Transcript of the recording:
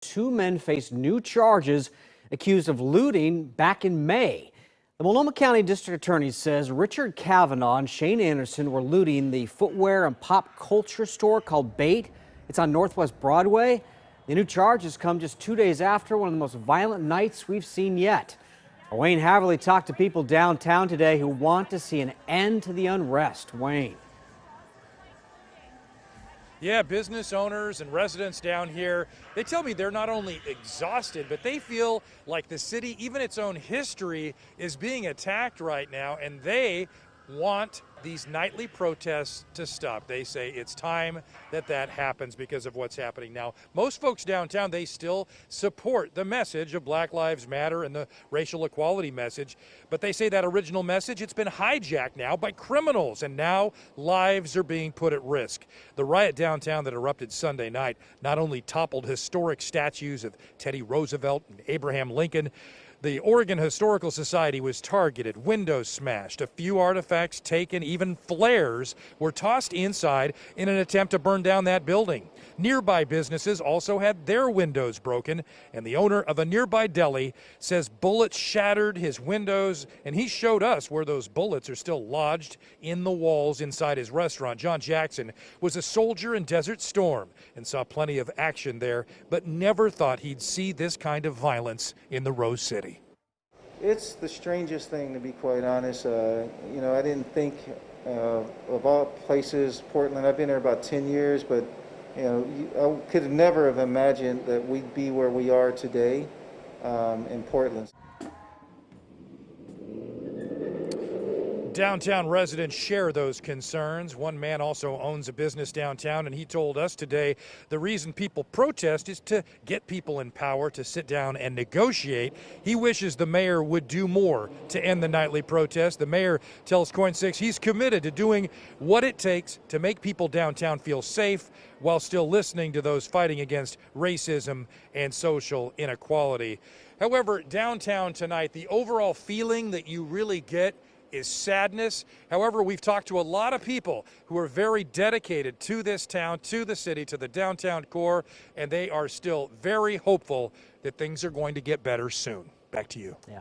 Two men face new charges accused of looting back in May. The Multnomah County District Attorney says Richard Kavanaugh and Shane Anderson were looting the footwear and pop culture store called Bait. It's on Northwest Broadway. The new charges come just 2 days after one of the most violent nights we've seen yet. Wayne Haverly talked to people downtown today who want to see an end to the unrest. Wayne. Yeah, business owners and residents down here, they tell me they're not only exhausted, but they feel like the city, even its own history, is being attacked right now, and they want these nightly protests to stop. They say it's time that happens because of what's happening now. Most folks downtown, they still support the message of Black Lives Matter and the racial equality message, but they say that original message, it's been hijacked now by criminals, and now lives are being put at risk. The riot downtown that erupted Sunday night not only toppled historic statues of Teddy Roosevelt and Abraham Lincoln, the Oregon Historical Society was targeted, windows smashed, a few artifacts taken, even flares were tossed inside in an attempt to burn down that building. Nearby businesses also had their windows broken, and the owner of a nearby deli says bullets shattered his windows, and he showed us where those bullets are still lodged in the walls inside his restaurant. John Jackson was a soldier in Desert Storm and saw plenty of action there, but never thought he'd see this kind of violence in the Rose City. It's the strangest thing, to be quite honest. I didn't think of all places, Portland, I've been there about 10 years, but I could never have imagined that we'd be where we are today in Portland. Downtown residents share those concerns. One man also owns a business downtown, and he told us today the reason people protest is to get people in power to sit down and negotiate. He wishes the mayor would do more to end the nightly protest. The mayor tells KOIN 6 he's committed to doing what it takes to make people downtown feel safe while still listening to those fighting against racism and social inequality. However, downtown tonight, the overall feeling that you really get is sadness. However, we've talked to a lot of people who are very dedicated to this town, to the city, to the downtown core, and they are still very hopeful that things are going to get better soon. Back to you. Yeah.